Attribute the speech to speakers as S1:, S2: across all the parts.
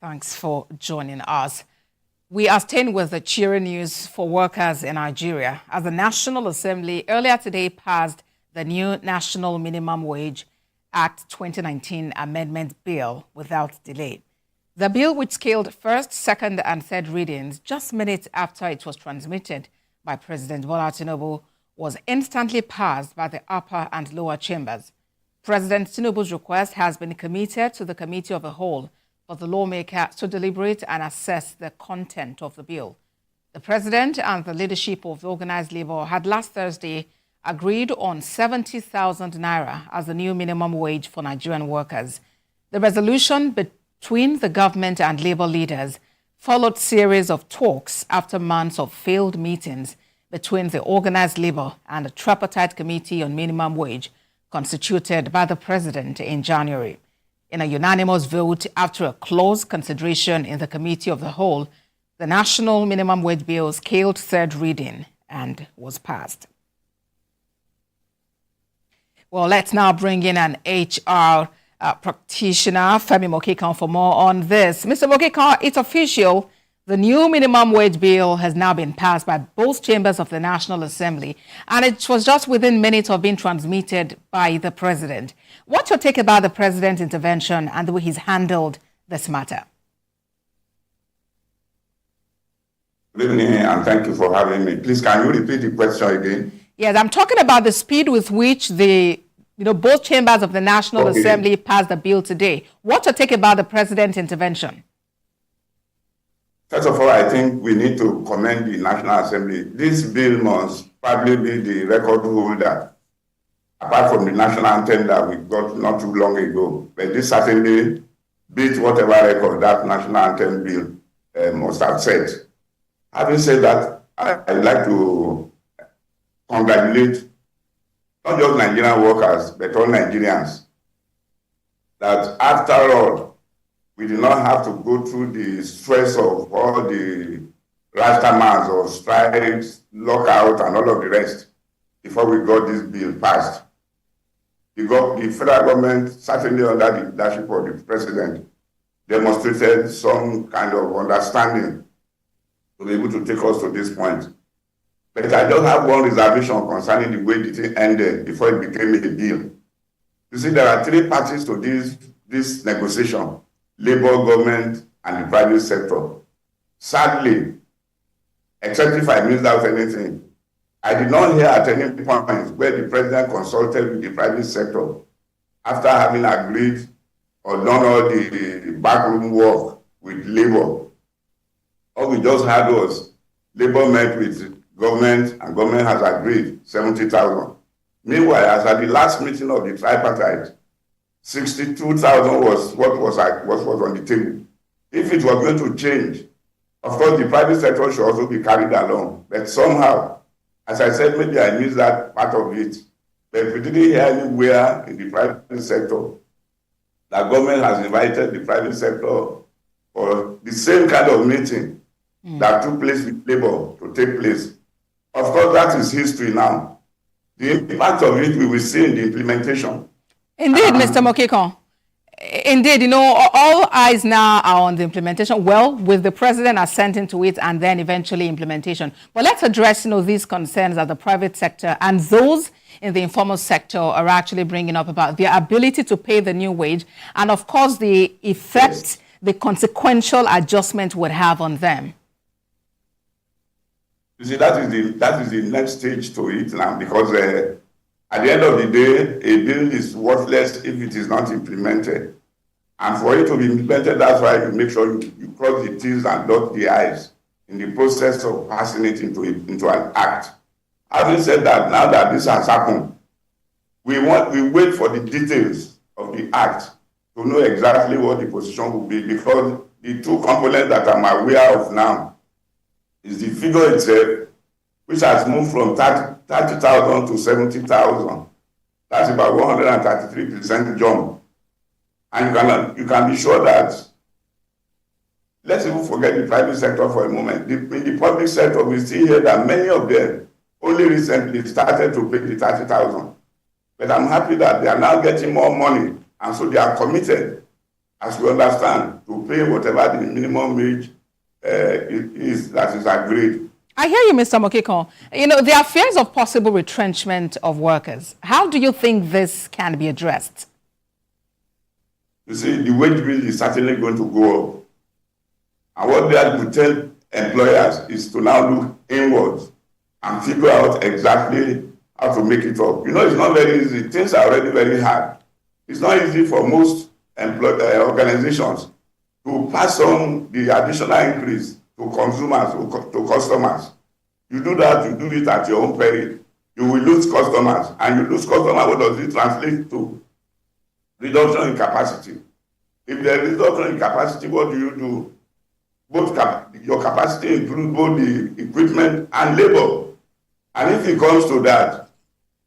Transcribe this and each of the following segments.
S1: Thanks for joining us. We are staying with the cheering news for workers in Nigeria as the National Assembly earlier today passed the new National Minimum Wage Act 2019 Amendment Bill without delay. The bill, which scaled first, second and third readings just minutes after it was transmitted by President Bola Tinubu, was instantly passed by the upper and lower chambers. President Tinubu's request has been committed to the Committee of the Whole for the lawmakers to deliberate and assess the content of the bill. The President and the leadership of the organized labor had last Thursday agreed on 70,000 naira as the new minimum wage for Nigerian workers. The resolution between the government and labor leaders followed series of talks after months of failed meetings between the organized labor and the tripartite committee on minimum wage constituted by the President in January. In a unanimous vote after a close consideration in the Committee of the Whole, the National Minimum Wage Bill scaled third reading and was passed. Well, let's now bring in an HR practitioner, Femi Mokekan, for more on this. Mr. Mokekan, it's official. The new minimum wage bill has now been passed by both chambers of the National Assembly, and it was just within minutes of being transmitted by the President. What's your take about the President's intervention and the way he's handled this matter?
S2: Good evening, and thank you for having me. Please, can you repeat the question again?
S1: Yes, I'm talking about the speed with which both chambers of the National Assembly passed the bill today. What's your take about the President's intervention?
S2: First of all, I think we need to commend the National Assembly. This bill must probably be the record holder, apart from the national anthem that we got not too long ago. But this certainly beat whatever record that national anthem bill must have set. Having said that, I'd like to congratulate not just Nigerian workers, but all Nigerians, that after all, we did not have to go through the stress of all the rastamas or strikes, lockout, and all of the rest before we got this bill passed. The federal government, certainly under the leadership of the President, demonstrated some kind of understanding to be able to take us to this point. But I just have one reservation concerning the way the thing ended before it became a bill. You see, there are three parties to this negotiation: labor, government, and the private sector. Sadly, except if I missed out anything, I did not hear at any point where the President consulted with the private sector after having agreed or done all the backroom work with labor. All we just had was labor met with government, and government has agreed 70,000. Meanwhile, as at the last meeting of the tripartite, 62,000 was what was on the table. If it was going to change, of course, the private sector should also be carried along. But somehow, as I said, maybe I missed that part of it. But we didn't hear anywhere in the private sector that government has invited the private sector for the same kind of meeting that took place with labor to take place. Of course, that is history now. The impact of it we will see in the implementation.
S1: Indeed, Mr. Mokekan. Indeed, all eyes now are on the implementation, well, with the President assenting to it and then eventually implementation. But let's address, these concerns that the private sector and those in the informal sector are actually bringing up about their ability to pay the new wage and, of course, the effect the consequential adjustment would have on them.
S2: You see, that is the next stage to it now, because at the end of the day, a bill is worthless if it is not implemented. And for it to be implemented, that's why you make sure you cross the T's and dot the I's in the process of passing it into an act. Having said that, now that this has happened, we wait for the details of the act to know exactly what the position will be, because the two components that I'm aware of now is the figure itself, which has moved from 30,000 to 70,000. That's about 133% jump. And you can be sure that, let's even forget the private sector for a moment. In the public sector, we see here that many of them only recently started to pay the 30,000. But I'm happy that they are now getting more money, and so they are committed as we understand, to pay whatever the minimum wage is that is agreed.
S1: I hear you, Mr. Mokikon. You know, there are fears of possible retrenchment of workers. How do you think this can be addressed?
S2: You see, the wage bill is certainly going to go up. And what that would tell employers is to now look inwards and figure out exactly how to make it up. You know, it's not very easy. Things are already very hard. It's not easy for most organizations to pass on the additional increase to consumers, to customers. You do that, you do it at your own peril. You will lose customers, and you lose customers. What does it translate to? Reduction in capacity. If there is reduction in capacity, what do? Your capacity includes both the equipment and labor. And if it comes to that,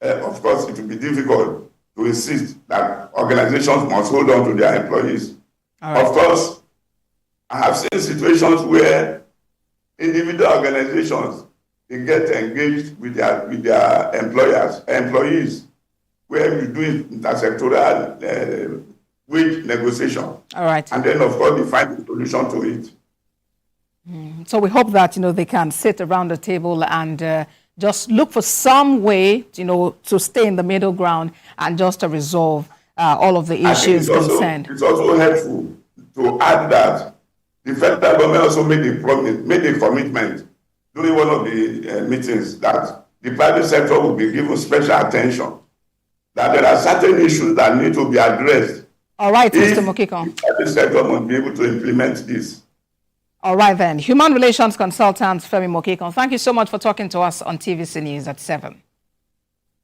S2: of course, it will be difficult to insist that organizations must hold on to their employees. Right. Of course, I have seen situations where individual organizations they get engaged with their employees, where you do intersectoral wage negotiation.
S1: All right.
S2: And then, of course, they find a solution to it.
S1: So we hope that, they can sit around the table and just look for some way, to stay in the middle ground and just to resolve all of the issues concerned.
S2: It's also helpful to add that the federal government also made a commitment during one of the meetings that the private sector will be given special attention, that there are certain issues that need to be addressed.
S1: All right, Mr. Mokikon.
S2: The private sector must be able to implement this.
S1: All right then. Human Relations Consultant Femi Mokikon, thank you so much for talking to us on TVC News at 7.